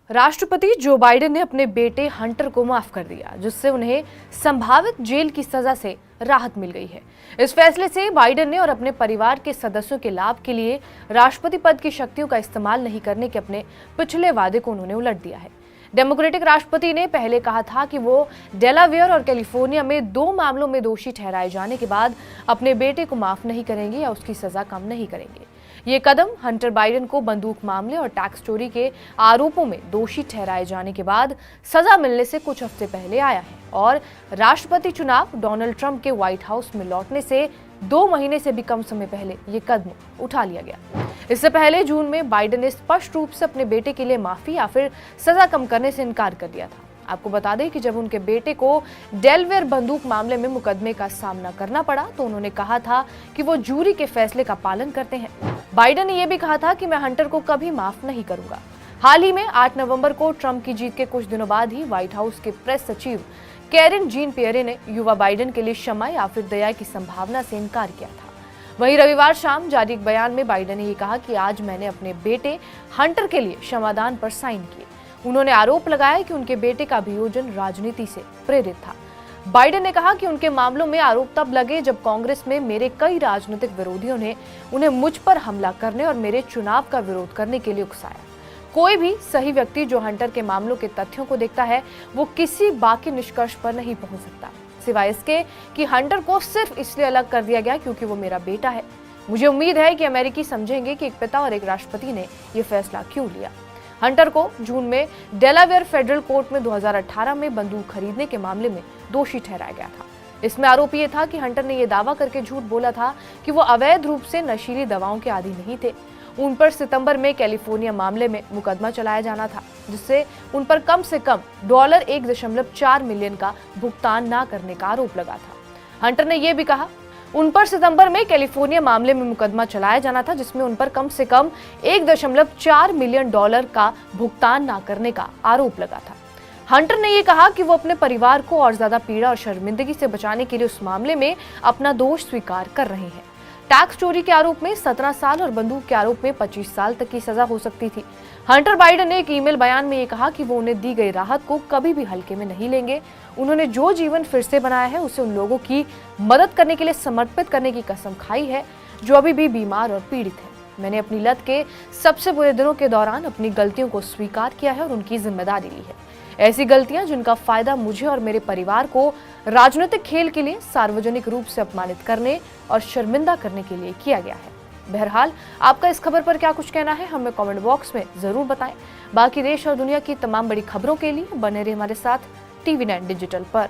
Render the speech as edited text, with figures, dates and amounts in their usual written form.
राष्ट्रपति Joe Biden ने अपने बेटे हंटर को माफ कर दिया, जिससे उन्हें संभावित जेल की सजा से राहत मिल गई है। इस फैसले से बाइडेन ने और अपने परिवार के सदस्यों के लाभ के लिए राष्ट्रपति पद की शक्तियों का इस्तेमाल नहीं करने के अपने पिछले वादे को उन्होंने उलट दिया है। डेमोक्रेटिक राष्ट्रपति ने पहले कहा था कि वो डेलावेयर और कैलिफोर्निया में 2 मामलों में दोषी ठहराए जाने के बाद अपने बेटे को माफ नहीं करेंगे या उसकी सजा कम नहीं करेंगे। ये कदम हंटर बाइडेन को बंदूक मामले और टैक्स चोरी के आरोपों में दोषी ठहराए जाने के बाद सजा मिलने से कुछ हफ्ते पहले आया है और राष्ट्रपति चुनाव डोनाल्ड ट्रंप के व्हाइट हाउस में लौटने से 2 महीने से भी कम समय पहले ये कदम उठा लिया गया। इससे पहले जून में बाइडेन ने स्पष्ट रूप से अपने बेटे के लिए माफी या फिर सजा कम करने से इनकार कर दिया था। आपको बता दें कि जब उनके बेटे को डेलावेयर बंदूक मामले में मुकदमे का सामना करना पड़ा तो उन्होंने कहा था कि वो जूरी के फैसले का पालन करते हैं। बाइडेन ने यह भी कहा था कि मैं हंटर को कभी माफ नहीं करूंगा। हाल ही में 8 नवंबर को ट्रंप की जीत के कुछ दिनों बाद ही व्हाइट हाउस के प्रेस सचिव कैरेन जीन पियरे ने युवा बाइडेन के लिए क्षमा या फिर दया की संभावना से इनकार किया था। वहीं रविवार शाम जारी एक बयान में बाइडेन ने यह कहा कि आज मैंने अपने बेटे हंटर के लिए क्षमादान पर साइन किए। उन्होंने आरोप लगाया कि उनके बेटे का अभियोजन राजनीति से प्रेरित था। बाइडेन ने कहा कि उनके मामलों में आरोप तब लगे जब कांग्रेस में मेरे कई राजनीतिक विरोधियों ने उन्हें मुझ पर हमला करने और मेरे चुनाव का विरोध करने के लिए उकसाया। कोई भी सही व्यक्ति जो हंटर के मामलों के तथ्यों को देखता है वो किसी बाकी निष्कर्ष पर नहीं पहुंच सकता, सिवाय इसके कि हंटर को सिर्फ इसलिए अलग कर दिया गया क्योंकि वो मेरा बेटा है। मुझे उम्मीद है कि अमेरिकी समझेंगे कि एक पिता और एक राष्ट्रपति ने यह फैसला क्यों लिया। हंटर को जून में डेलावेयर फेडरल कोर्ट में 2018 में बंदूक खरीदने के मामले में दोषी ठहराया गया था। इसमें आरोप ये था कि हंटर ने यह दावा करके झूठ बोला था कि वो अवैध रूप से नशीली दवाओं के आदी नहीं थे। उन पर सितंबर में कैलिफोर्निया मामले में मुकदमा चलाया जाना था, जिससे उन पर कम से कम $1.4 मिलियन का भुगतान न करने का आरोप लगा था। हंटर ने यह भी कहा उन पर सितंबर में कैलिफोर्निया मामले में मुकदमा चलाया जाना था, जिसमें उन पर कम से कम $1.4 मिलियन का भुगतान न करने का आरोप लगा था। हंटर ने यह कहा कि वो अपने परिवार को और ज्यादा पीड़ा और शर्मिंदगी से बचाने के लिए उस मामले में अपना दोष स्वीकार कर रहे हैं। टैक्स चोरी के आरोप में 17 साल और बंदूक के आरोप में 25 साल तक की सजा हो सकती थी। हंटर बाइडेन ने एक ईमेल बयान में ये कहा कि वो उन्हें दी गई राहत को कभी भी हल्के में नहीं लेंगे। उन्होंने जो जीवन फिर से बनाया है उसे उन लोगों की मदद करने के लिए समर्पित करने की कसम खाई है जो अभी भी बीमार और पीड़ित है। मैंने अपनी लत के सबसे बुरे दिनों के दौरान अपनी गलतियों को स्वीकार किया है और उनकी जिम्मेदारी ली है। ऐसी गलतियां जिनका फायदा मुझे और मेरे परिवार को राजनीतिक खेल के लिए सार्वजनिक रूप से अपमानित करने और शर्मिंदा करने के लिए किया गया है। बहरहाल आपका इस खबर पर क्या कुछ कहना है हमें कमेंट बॉक्स में जरूर बताएं। बाकी देश और दुनिया की तमाम बड़ी खबरों के लिए बने रहिए हमारे साथ TV9 डिजिटल पर।